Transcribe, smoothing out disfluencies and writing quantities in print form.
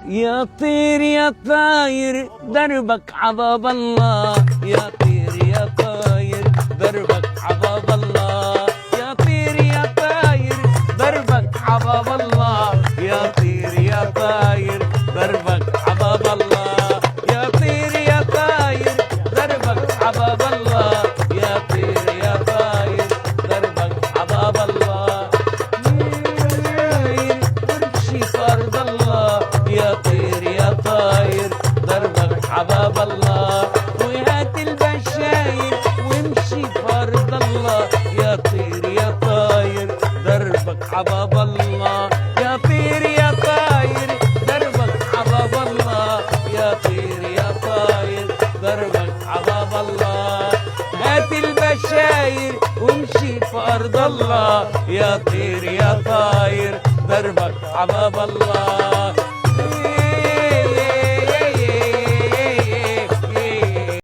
يا طير يا طاير دربك عباب الله، يا طير يا طاير دربك عباب الله، يا طير يا طاير دربك عباب الله، يا طير يا طاير دربك عباب الله، يا طير يا طاير دربك عباب الله، يا طير يا طاير دربك عباب الله، وامشي فرض الله، يا طير يا طاير دربك عباب الله، وهات البشاير وامشي فرض الله، يا طير يا طاير دربك عباب الله، يا طير يا طاير دربك عباب الله، يا طير يا طاير دربك عباب الله، هات البشاير وامشي في أرض الله، يا طير يا طاير دربك عباب الله.